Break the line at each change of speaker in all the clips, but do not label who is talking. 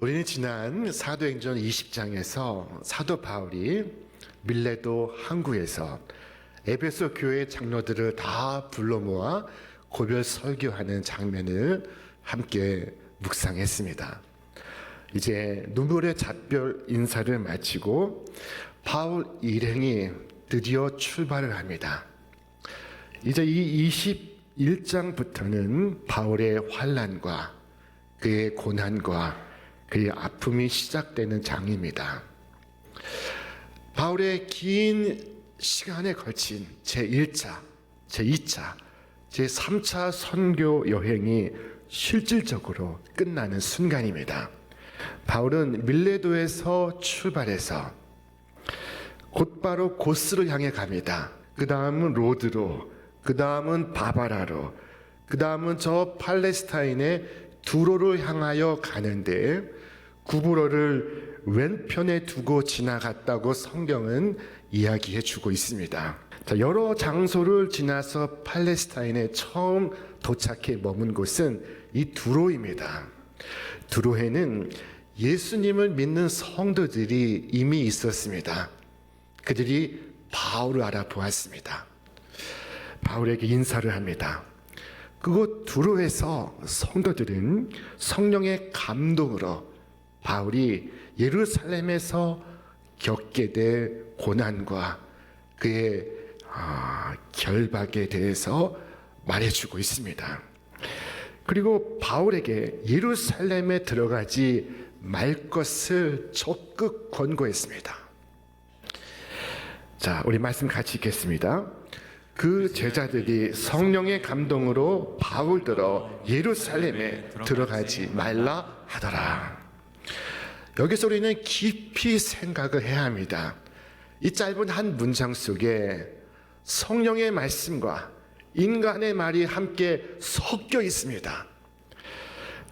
우리는 지난 사도행전 20장에서 사도 바울이 밀레도 항구에서 에베소 교회 장로들을 다 불러 모아 고별 설교하는 장면을 함께 묵상했습니다. 이제 눈물의 작별 인사를 마치고 바울 일행이 드디어 출발을 합니다. 이제 이 21장부터는 바울의 환난과 그의 고난과 그의 아픔이 시작되는 장입니다. 바울의 긴 시간에 걸친 제1차, 제2차, 제3차 선교 여행이 실질적으로 끝나는 순간입니다. 바울은 밀레도에서 출발해서 곧바로 고스를 향해 갑니다. 그 다음은 로드로, 그 다음은 바바라로, 그 다음은 저 팔레스타인의 두로를 향하여 가는데 구브로를 왼편에 두고 지나갔다고 성경은 이야기해 주고 있습니다. 여러 장소를 지나서 팔레스타인에 처음 도착해 머문 곳은 이 두로입니다. 두로에는 예수님을 믿는 성도들이 이미 있었습니다. 그들이 바울을 알아보았습니다. 바울에게 인사를 합니다. 그곳 두로에서 성도들은 성령의 감동으로 바울이 예루살렘에서 겪게 될 고난과 그의 결박에 대해서 말해주고 있습니다. 그리고 바울에게 예루살렘에 들어가지 말 것을 적극 권고했습니다. 자, 우리 말씀 같이 읽겠습니다. 그 제자들이 성령의 감동으로 바울더러 예루살렘에 들어가지 말라 하더라. 여기서 우리는 깊이 생각을 해야 합니다. 이 짧은 한 문장 속에 성령의 말씀과 인간의 말이 함께 섞여 있습니다.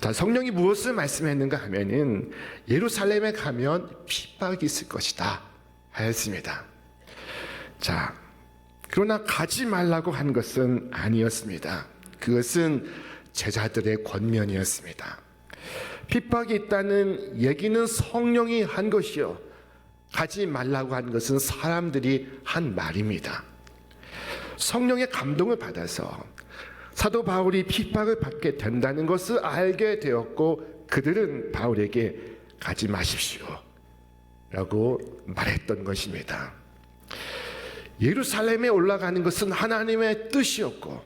자, 성령이 무엇을 말씀했는가 하면은 예루살렘에 가면 핍박이 있을 것이다 하였습니다. 자, 그러나 가지 말라고 한 것은 아니었습니다. 그것은 제자들의 권면이었습니다. 핍박이 있다는 얘기는 성령이 한 것이요, 가지 말라고 한 것은 사람들이 한 말입니다. 성령의 감동을 받아서 사도 바울이 핍박을 받게 된다는 것을 알게 되었고 그들은 바울에게 가지 마십시오 라고 말했던 것입니다. 예루살렘에 올라가는 것은 하나님의 뜻이었고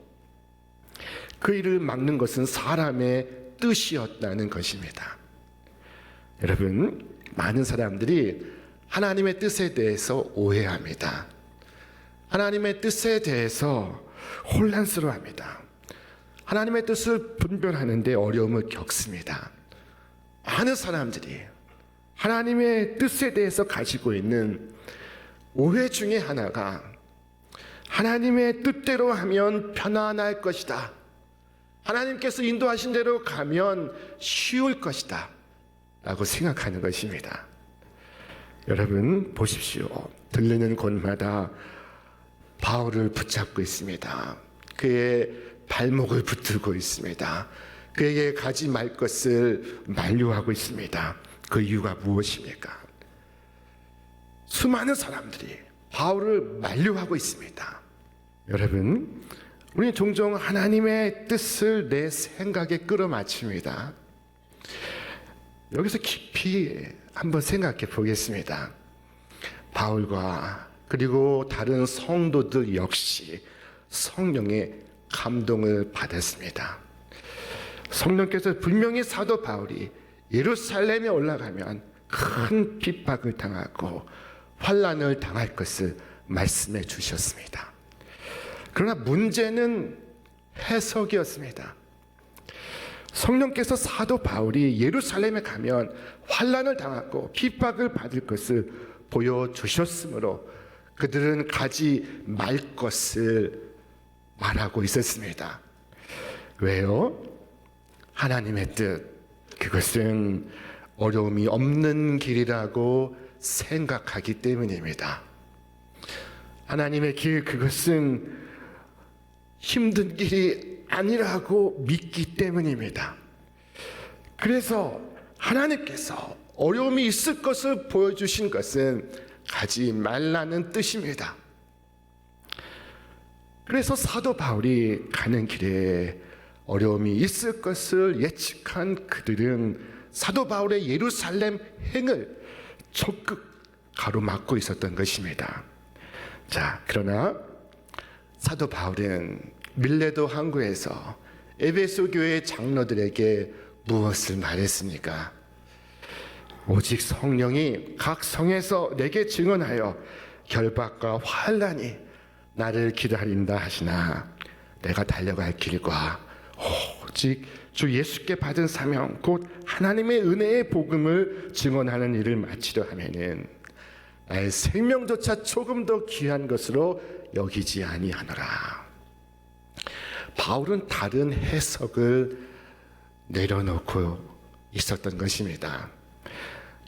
그 일을 막는 것은 사람의 뜻이었다는 것입니다. 여러분, 많은 사람들이 하나님의 뜻에 대해서 오해합니다. 하나님의 뜻에 대해서 혼란스러워합니다. 하나님의 뜻을 분별하는데 어려움을 겪습니다. 많은 사람들이 하나님의 뜻에 대해서 가지고 있는 오해 중에 하나가 하나님의 뜻대로 하면 편안할 것이다. 하나님께서 인도하신 대로 가면 쉬울 것이다 라고 생각하는 것입니다. 여러분 보십시오. 들르는 곳마다 바울을 붙잡고 있습니다. 그의 발목을 붙들고 있습니다. 그에게 가지 말 것을 만류하고 있습니다. 그 이유가 무엇입니까? 수많은 사람들이 바울을 만류하고 있습니다. 여러분, 우리는 종종 하나님의 뜻을 내 생각에 끌어맞춥니다. 여기서 깊이 한번 생각해 보겠습니다. 바울과 그리고 다른 성도들 역시 성령의 감동을 받았습니다. 성령께서 분명히 사도 바울이 예루살렘에 올라가면 큰 핍박을 당하고 환난을 당할 것을 말씀해 주셨습니다. 그러나 문제는 해석이었습니다. 성령께서 사도 바울이 예루살렘에 가면 환난을 당하고 핍박을 받을 것을 보여주셨으므로 그들은 가지 말 것을 말하고 있었습니다. 왜요? 하나님의 뜻, 그것은 어려움이 없는 길이라고 생각하기 때문입니다. 하나님의 길, 그것은 힘든 길이 아니라고 믿기 때문입니다. 그래서 하나님께서 어려움이 있을 것을 보여주신 것은 가지 말라는 뜻입니다. 그래서 사도 바울이 가는 길에 어려움이 있을 것을 예측한 그들은 사도 바울의 예루살렘 행을 적극 가로막고 있었던 것입니다. 자, 그러나 사도 바울은 밀레도 항구에서 에베소 교회 장로들에게 무엇을 말했습니까? 오직 성령이 각 성에서 내게 증언하여 결박과 환난이 나를 기다린다 하시나 내가 달려갈 길과 오직 주 예수께 받은 사명 곧 하나님의 은혜의 복음을 증언하는 일을 마치려 하면은 나의 생명조차 조금 더 귀한 것으로 여기지 아니하노라. 바울은 다른 해석을 내려놓고 있었던 것입니다.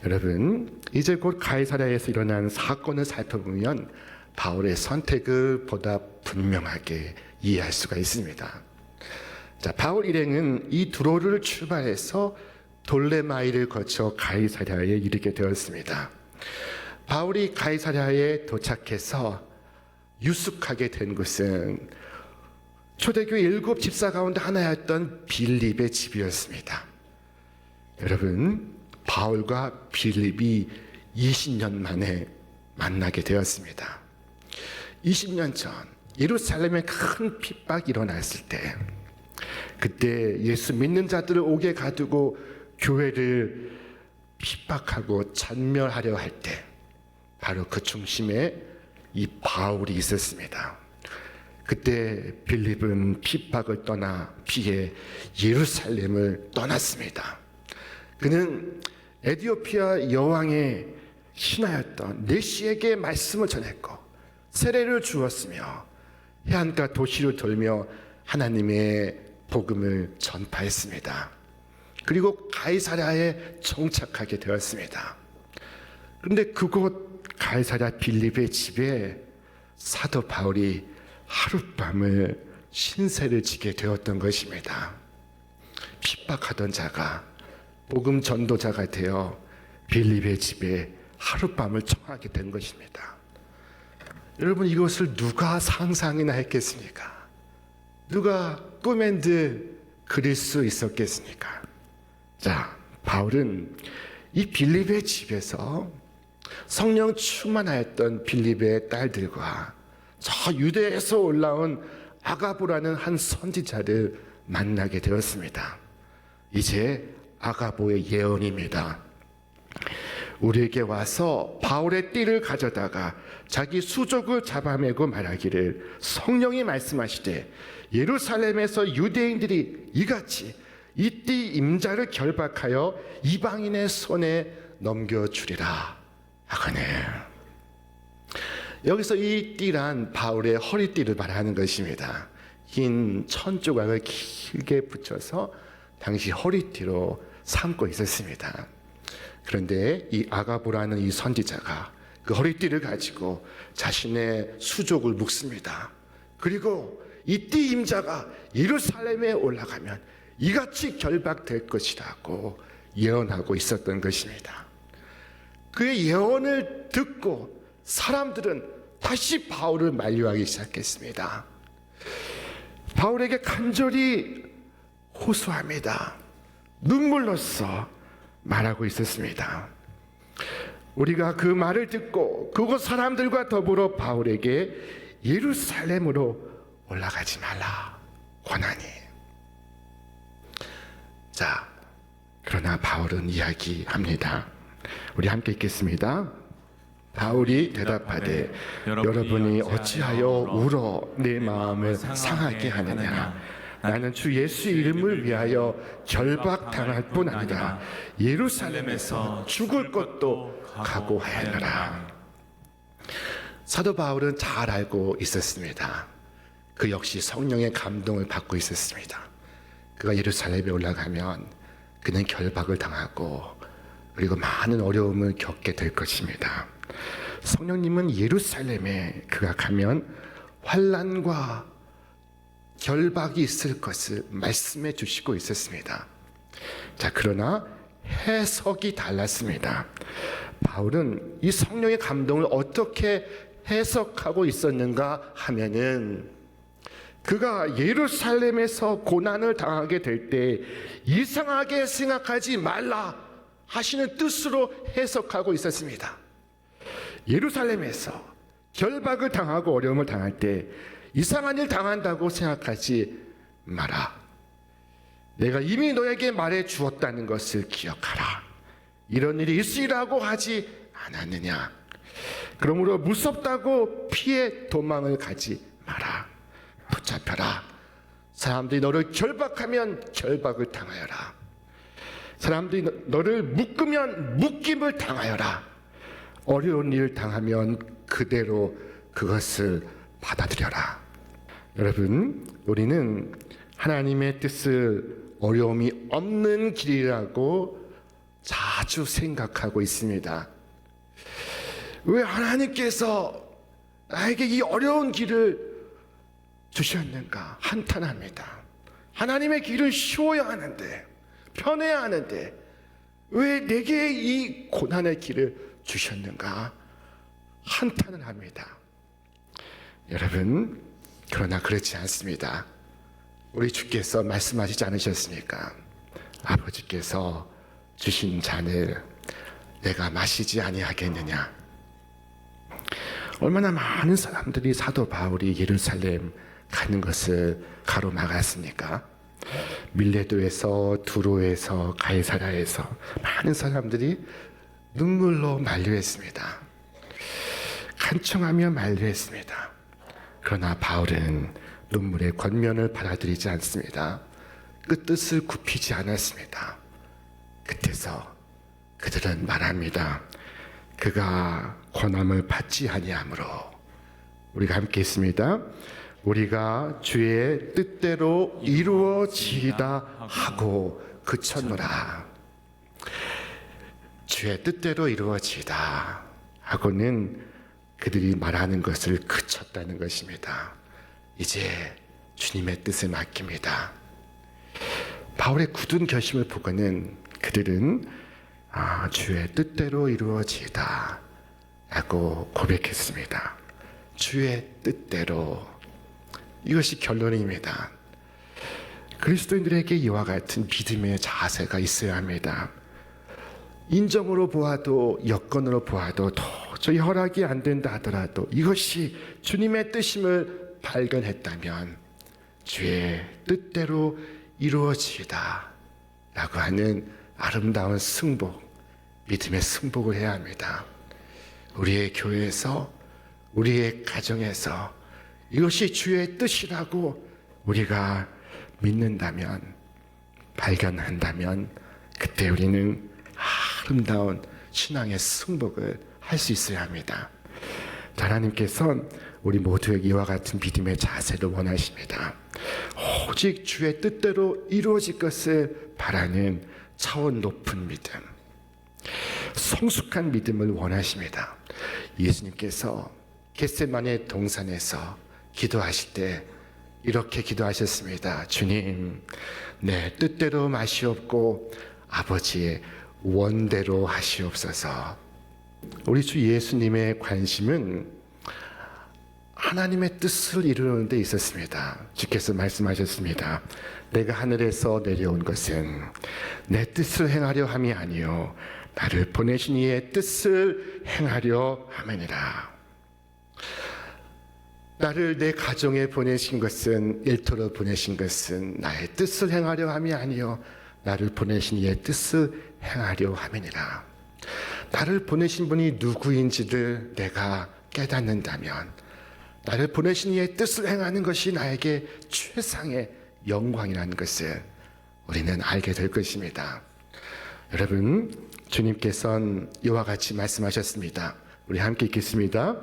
여러분, 이제 곧 가이사랴에서 일어난 사건을 살펴보면 바울의 선택을 보다 분명하게 이해할 수가 있습니다. 자, 바울 일행은 이 두로를 출발해서 돌레마이를 거쳐 가이사랴에 이르게 되었습니다. 바울이 가이사랴에 도착해서 유숙하게 된 곳은 초대교회 7 집사 가운데 하나였던 빌립의 집이었습니다. 여러분, 바울과 빌립이 20년 만에 만나게 되었습니다. 20년 전 예루살렘에 큰 핍박이 일어났을 때, 그때 예수 믿는 자들을 옥에 가두고 교회를 핍박하고 전멸하려 할 때 바로 그 중심에 이 바울이 있었습니다. 그때 빌립은 핍박을 떠나 피해 예루살렘을 떠났습니다. 그는 에티오피아 여왕의 신하였던 네시에게 말씀을 전했고 세례를 주었으며 해안가 도시를 돌며 하나님의 복음을 전파했습니다. 그리고 가이사랴에 정착하게 되었습니다. 그런데 그곳 가이사랴 빌립의 집에 사도 바울이 하룻밤을 신세를 지게 되었던 것입니다. 핍박하던 자가 복음 전도자가 되어 빌립의 집에 하룻밤을 청하게 된 것입니다. 여러분, 이것을 누가 상상이나 했겠습니까? 누가 꿈엔 듯 그릴 수 있었겠습니까? 자, 바울은 이 빌립의 집에서 성령 충만하였던 빌립의 딸들과 저 유대에서 올라온 아가보라는 한 선지자를 만나게 되었습니다. 이제 아가보의 예언입니다. 우리에게 와서 바울의 띠를 가져다가 자기 수족을 잡아매고 말하기를 성령이 말씀하시되 예루살렘에서 유대인들이 이같이 이 띠 임자를 결박하여 이방인의 손에 넘겨주리라 하거늘. 여기서 이 띠란 바울의 허리띠를 말하는 것입니다. 긴 천조각을 길게 붙여서 당시 허리띠로 삼고 있었습니다. 그런데 이 아가보라는 이 선지자가 그 허리띠를 가지고 자신의 수족을 묶습니다. 그리고 이 띠 임자가 예루살렘에 올라가면 이같이 결박될 것이라고 예언하고 있었던 것입니다. 그의 예언을 듣고 사람들은 다시 바울을 만류하기 시작했습니다. 바울에게 간절히 호소합니다. 눈물로써 말하고 있었습니다. 우리가 그 말을 듣고 그곳 사람들과 더불어 바울에게 예루살렘으로 올라가지 말라 권하니. 자, 그러나 바울은 이야기합니다. 우리 함께 읽겠습니다. 바울이 대답하되 여러분이 어찌하여 울어 내 마음을 상하게 하느냐. 나는 주 예수 이름을 위하여 결박당할 뿐 아니라 예루살렘에서 죽을 것도 각오하였노라. 사도 바울은 잘 알고 있었습니다. 그 역시 성령의 감동을 받고 있었습니다. 그가 예루살렘에 올라가면 그는 결박을 당하고 그리고 많은 어려움을 겪게 될 것입니다. 성령님은 예루살렘에 그가 가면 환난과 결박이 있을 것을 말씀해 주시고 있었습니다. 자, 그러나 해석이 달랐습니다. 바울은 이 성령의 감동을 어떻게 해석하고 있었는가 하면은, 그가 예루살렘에서 고난을 당하게 될 때 이상하게 생각하지 말라 하시는 뜻으로 해석하고 있었습니다. 예루살렘에서 결박을 당하고 어려움을 당할 때 이상한 일 당한다고 생각하지 마라. 내가 이미 너에게 말해 주었다는 것을 기억하라. 이런 일이 있으리라고 하지 않았느냐. 그러므로 무섭다고 피해 도망을 가지 마라. 붙잡혀라. 사람들이 너를 결박하면 결박을 당하여라. 사람들이 너를 묶으면 묶임을 당하여라. 어려운 일을 당하면 그대로 그것을 받아들여라. 여러분, 우리는 하나님의 뜻을 어려움이 없는 길이라고 자주 생각하고 있습니다. 왜 하나님께서 나에게 이 어려운 길을 주셨는가 한탄합니다. 하나님의 길은 쉬워야 하는데, 편해야 하는데 왜 내게 이 고난의 길을 주셨는가 한탄을 합니다. 여러분, 그러나 그렇지 않습니다. 우리 주께서 말씀하시지 않으셨습니까? 아버지께서 주신 잔을 내가 마시지 아니하겠느냐. 얼마나 많은 사람들이 사도 바울이 예루살렘 가는 것을 가로막았습니까? 밀레도에서, 두로에서, 가이사랴에서 많은 사람들이 눈물로 만류했습니다. 간청하며 만류했습니다. 그러나 바울은 눈물의 권면을 받아들이지 않습니다. 그 뜻을 굽히지 않았습니다. 끝에서 그들은 말합니다. 그가 권함을 받지 아니하므로. 우리가 함께 있습니다. 우리가 주의 뜻대로 이루어지이다 하고 그쳤노라. 주의 뜻대로 이루어지이다 하고는 그들이 말하는 것을 그쳤다는 것입니다. 이제 주님의 뜻을 맡깁니다. 바울의 굳은 결심을 보고는 그들은 주의 뜻대로 이루어지이다 라고 고백했습니다. 주의 뜻대로. 이것이 결론입니다. 그리스도인들에게 이와 같은 믿음의 자세가 있어야 합니다. 인정으로 보아도 여건으로 보아도 도저히 허락이 안 된다 하더라도 이것이 주님의 뜻임을 발견했다면 주의 뜻대로 이루어지이다 라고 하는 아름다운 승복, 믿음의 승복을 해야 합니다. 우리의 교회에서, 우리의 가정에서 이것이 주의 뜻이라고 우리가 믿는다면, 발견한다면 그때 우리는 아름다운 신앙의 승복을 할 수 있어야 합니다. 하나님께서 우리 모두에게 이와 같은 믿음의 자세를 원하십니다. 오직 주의 뜻대로 이루어질 것을 바라는 차원 높은 믿음, 성숙한 믿음을 원하십니다. 예수님께서 겟세마네 동산에서 기도하실 때 이렇게 기도하셨습니다. 주님, 내 뜻대로 마시옵고 아버지의 원대로 하시옵소서. 우리 주 예수님의 관심은 하나님의 뜻을 이루는 데 있었습니다. 주께서 말씀하셨습니다. 내가 하늘에서 내려온 것은 내 뜻을 행하려 함이 아니요 나를 보내신 이의 뜻을 행하려 함이니라. 나를 내 가정에 보내신 것은, 일터로 보내신 것은 나의 뜻을 행하려 함이 아니요 나를 보내신 이의 뜻을 행하려 함이니라. 나를 보내신 분이 누구인지를 내가 깨닫는다면 나를 보내신 이의 뜻을 행하는 것이 나에게 최상의 영광이라는 것을 우리는 알게 될 것입니다. 여러분, 주님께서는 이와 같이 말씀하셨습니다. 우리 함께 읽겠습니다.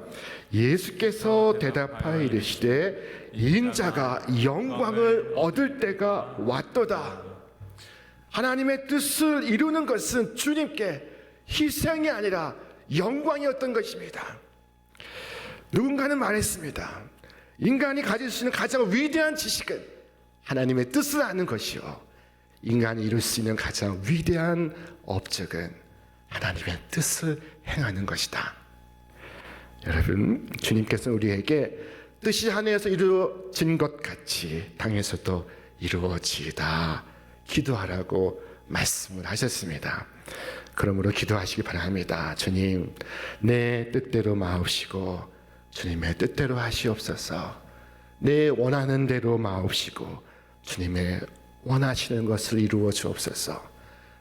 예수께서 대답하여 이르시되 인자가 영광을 얻을 때가 왔도다. 하나님의 뜻을 이루는 것은 주님께 희생이 아니라 영광이었던 것입니다. 누군가는 말했습니다. 인간이 가질 수 있는 가장 위대한 지식은 하나님의 뜻을 아는 것이요 인간이 이룰 수 있는 가장 위대한 업적은 하나님의 뜻을 행하는 것이다. 여러분, 주님께서 우리에게 뜻이 하늘에서 이루어진 것 같이 땅에서도 이루어지다 기도하라고 말씀을 하셨습니다. 그러므로 기도하시기 바랍니다. 주님, 내 뜻대로 마옵시고 주님의 뜻대로 하시옵소서. 내 원하는 대로 마옵시고 주님의 원하시는 것을 이루어 주옵소서.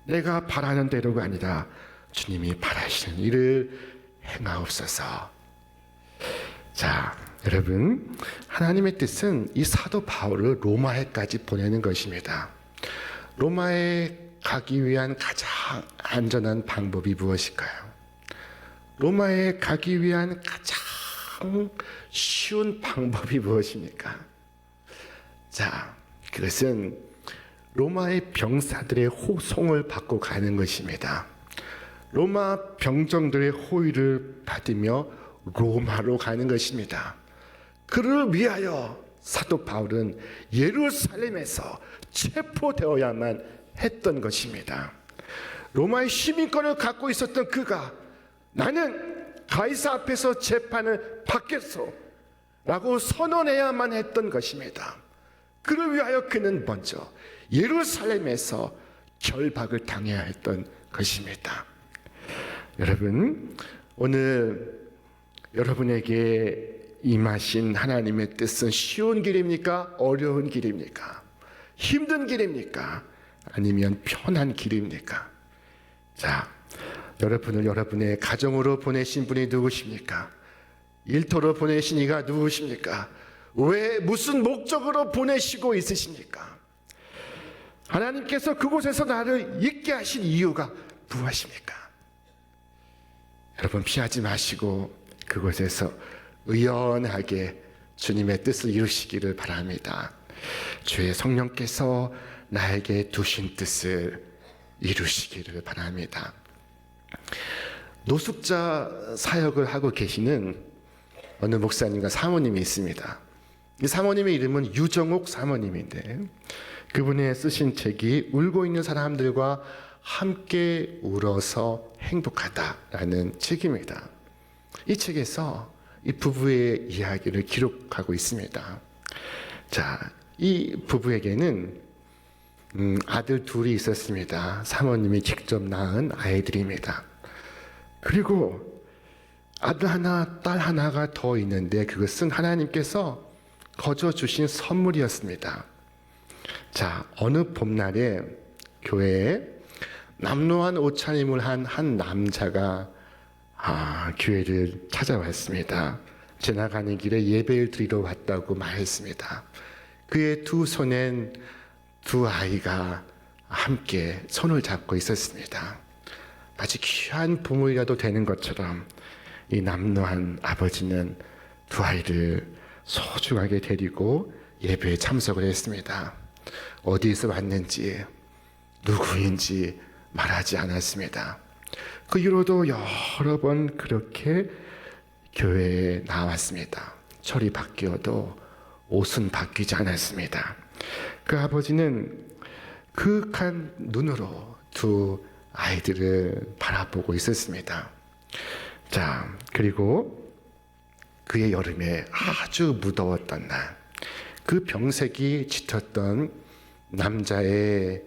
내가 바라는 대로가 아니라 주님이 바라시는 일을 행하옵소서. 자, 여러분, 하나님의 뜻은 이 사도 바울을 로마에까지 보내는 것입니다. 로마에 가기 위한 가장 안전한 방법이 무엇일까요? 로마에 가기 위한 가장 쉬운 방법이 무엇입니까? 자, 그것은 로마의 병사들의 호송을 받고 가는 것입니다. 로마 병정들의 호의를 받으며 로마로 가는 것입니다. 그를 위하여 사도 바울은 예루살렘에서 체포되어야만 했던 것입니다. 로마의 시민권을 갖고 있었던 그가 나는 가이사 앞에서 재판을 받겠소 라고 선언해야만 했던 것입니다. 그를 위하여 그는 먼저 예루살렘에서 결박을 당해야 했던 것입니다. 여러분, 오늘 여러분에게 임하신 하나님의 뜻은 쉬운 길입니까? 어려운 길입니까? 힘든 길입니까? 아니면 편한 길입니까? 자, 여러분을 여러분의 가정으로 보내신 분이 누구십니까? 일터로 보내신 이가 누구십니까? 왜 무슨 목적으로 보내시고 있으십니까? 하나님께서 그곳에서 나를 있게 하신 이유가 무엇입니까? 여러분, 피하지 마시고 그곳에서 의연하게 주님의 뜻을 이루시기를 바랍니다. 주의 성령께서 나에게 두신 뜻을 이루시기를 바랍니다. 노숙자 사역을 하고 계시는 어느 목사님과 사모님이 있습니다. 이 사모님의 이름은 유정옥 사모님인데 그분이 쓰신 책이 울고 있는 사람들과 함께 울어서 행복하다라는 책입니다. 이 책에서 이 부부의 이야기를 기록하고 있습니다. 자, 이 부부에게는 아들 둘이 있었습니다. 사모님이 직접 낳은 아이들입니다. 그리고 아들 하나, 딸 하나가 더 있는데 그것은 하나님께서 거저 주신 선물이었습니다. 자, 어느 봄날에 교회에 남루한 옷차림을 한 남자가 교회를 찾아왔습니다. 지나가는 길에 예배를 드리러 왔다고 말했습니다. 그의 두 손엔 두 아이가 함께 손을 잡고 있었습니다. 마치 귀한 부모이라도 되는 것처럼 이 남루한 아버지는 두 아이를 소중하게 데리고 예배에 참석을 했습니다. 어디에서 왔는지 누구인지 말하지 않았습니다. 그 이후로도 여러 번 그렇게 교회에 나왔습니다. 철이 바뀌어도 옷은 바뀌지 않았습니다. 그 아버지는 그윽한 눈으로 두 아이들을 바라보고 있었습니다. 자, 그리고 그의 여름에 아주 무더웠던 날, 그 병색이 짙었던 남자의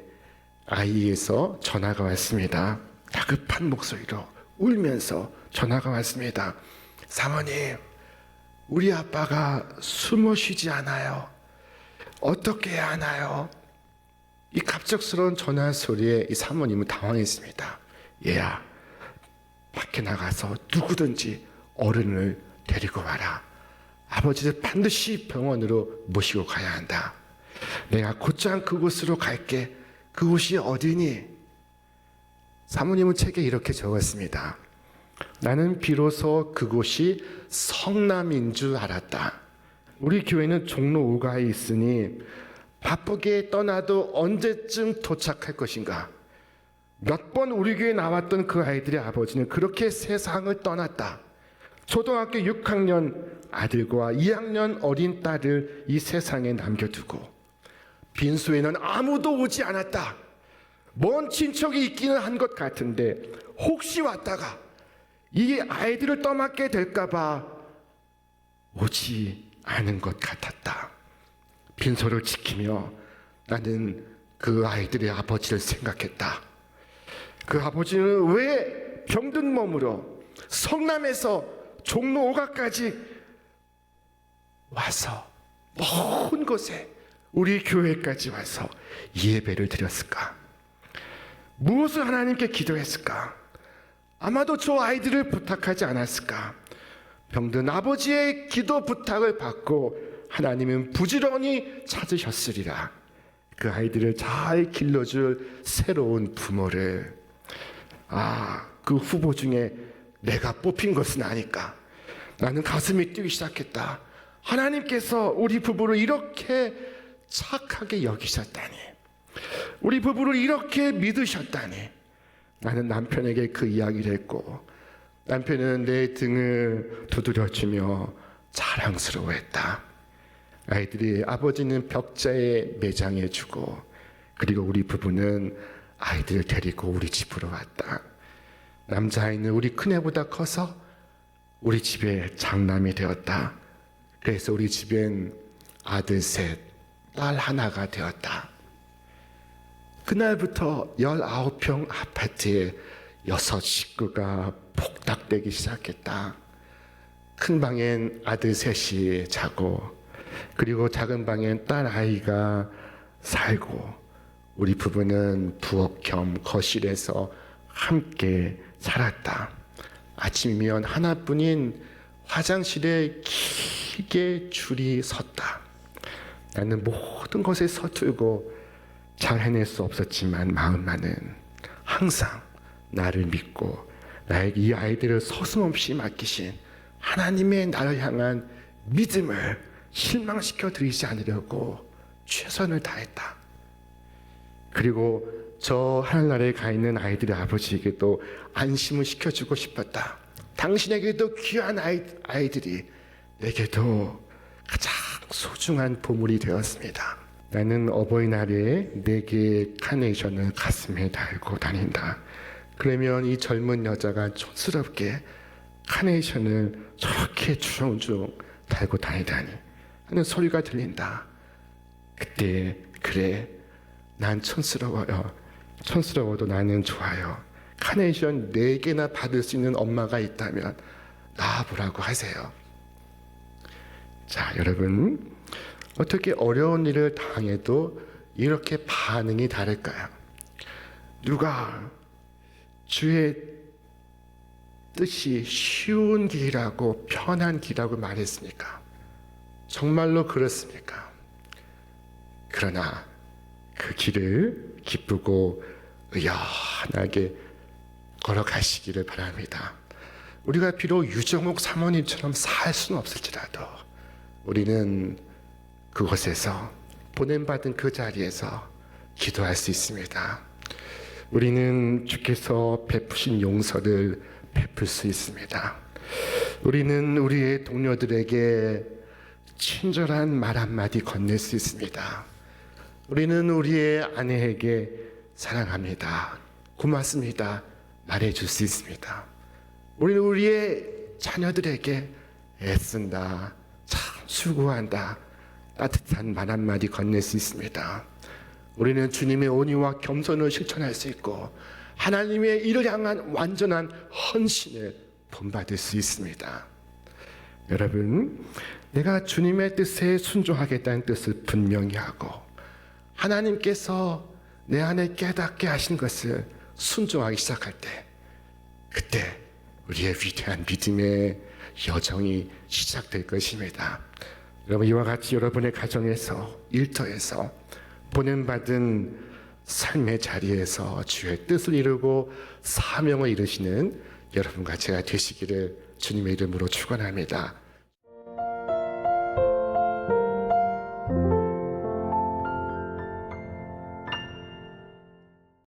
아이에서 전화가 왔습니다. 다급한 목소리로 울면서 전화가 왔습니다. 사모님, 우리 아빠가 숨어 쉬지 않아요. 어떻게 해야 하나요? 이 갑작스러운 전화 소리에 이 사모님은 당황했습니다. 얘야, 밖에 나가서 누구든지 어른을 데리고 와라. 아버지를 반드시 병원으로 모시고 가야 한다. 내가 곧장 그곳으로 갈게. 그곳이 어디니? 사모님은 책에 이렇게 적었습니다. 나는 비로소 그곳이 성남인 줄 알았다. 우리 교회는 종로 5가에 있으니 바쁘게 떠나도 언제쯤 도착할 것인가? 몇 번 우리 교회에 나왔던 그 아이들의 아버지는 그렇게 세상을 떠났다. 초등학교 6학년 아들과 2학년 어린 딸을 이 세상에 남겨두고 빈소에는 아무도 오지 않았다. 먼 친척이 있기는 한 것 같은데 혹시 왔다가 이 아이들을 떠맡게 될까봐 오지 않은 것 같았다. 빈소를 지키며 나는 그 아이들의 아버지를 생각했다. 그 아버지는 왜 병든 몸으로 성남에서 종로 5가까지 와서 먼 곳에 우리 교회까지 와서 예배를 드렸을까? 무엇을 하나님께 기도했을까? 아마도 저 아이들을 부탁하지 않았을까? 병든 아버지의 기도 부탁을 받고 하나님은 부지런히 찾으셨으리라. 그 아이들을 잘 길러줄 새로운 부모를. 그 후보 중에 내가 뽑힌 것은 아닐까? 나는 가슴이 뛰기 시작했다. 하나님께서 우리 부부를 이렇게 착하게 여기셨다니, 우리 부부를 이렇게 믿으셨다니. 나는 남편에게 그 이야기를 했고 남편은 내 등을 두드려주며 자랑스러워했다. 아이들이 아버지는 벽자에 매장해주고 그리고 우리 부부는 아이들을 데리고 우리 집으로 왔다. 남자아이는 우리 큰애보다 커서 우리 집에 장남이 되었다. 그래서 우리 집엔 아들 셋, 딸 하나가 되었다. 그날부터 19평 아파트에 6 식구가 폭닥되기 시작했다. 큰 방엔 아들 셋이 자고 그리고 작은 방엔 딸 아이가 살고 우리 부부는 부엌 겸 거실에서 함께 살았다. 아침이면 하나뿐인 화장실에 길게 줄이 섰다. 나는 모든 것에 서툴고 잘 해낼 수 없었지만 마음만은 항상 나를 믿고 나에게 이 아이들을 서슴없이 맡기신 하나님의 나를 향한 믿음을 실망시켜 드리지 않으려고 최선을 다했다. 그리고 저 하늘나라에 가 있는 아이들의 아버지에게도 안심을 시켜주고 싶었다. 당신에게도 귀한 아이들이 내게도 가장 소중한 보물이 되었습니다. 나는 어버이날에 4개의 카네이션을 가슴에 달고 다닌다. 그러면 이 젊은 여자가 촌스럽게 카네이션을 저렇게 주렁주렁 달고 다니다니 하는 소리가 들린다. 그때 그래, 난 촌스러워요. 촌스러워도 나는 좋아요. 카네이션 4개나 받을 수 있는 엄마가 있다면 나와보라고 하세요. 자, 여러분, 어떻게 어려운 일을 당해도 이렇게 반응이 다를까요? 누가 주의 뜻이 쉬운 길이라고 편한 길이라고 말했습니까? 정말로 그렇습니까? 그러나 그 길을 기쁘고 의연하게 걸어가시기를 바랍니다. 우리가 비록 유정옥 사모님처럼 살 수는 없을지라도 우리는 그곳에서 보냄받은 그 자리에서 기도할 수 있습니다. 우리는 주께서 베푸신 용서를 베풀 수 있습니다. 우리는 우리의 동료들에게 친절한 말 한마디 건넬 수 있습니다. 우리는 우리의 아내에게 사랑합니다, 고맙습니다 말해줄 수 있습니다. 우리는 우리의 자녀들에게 애쓴다, 참 수고한다 따뜻한 말 한마디 건넬 수 있습니다. 우리는 주님의 온유와 겸손을 실천할 수 있고 하나님의 이를 향한 완전한 헌신을 본받을 수 있습니다. 여러분, 내가 주님의 뜻에 순종하겠다는 뜻을 분명히 하고 하나님께서 내 안에 깨닫게 하신 것을 순종하기 시작할 때, 그때 우리의 위대한 믿음의 여정이 시작될 것입니다. 여러분, 이와 같이 여러분의 가정에서, 일터에서 보냄받은 삶의 자리에서 주의 뜻을 이루고 사명을 이루시는 여러분과 제가 되시기를 주님의 이름으로 축원합니다.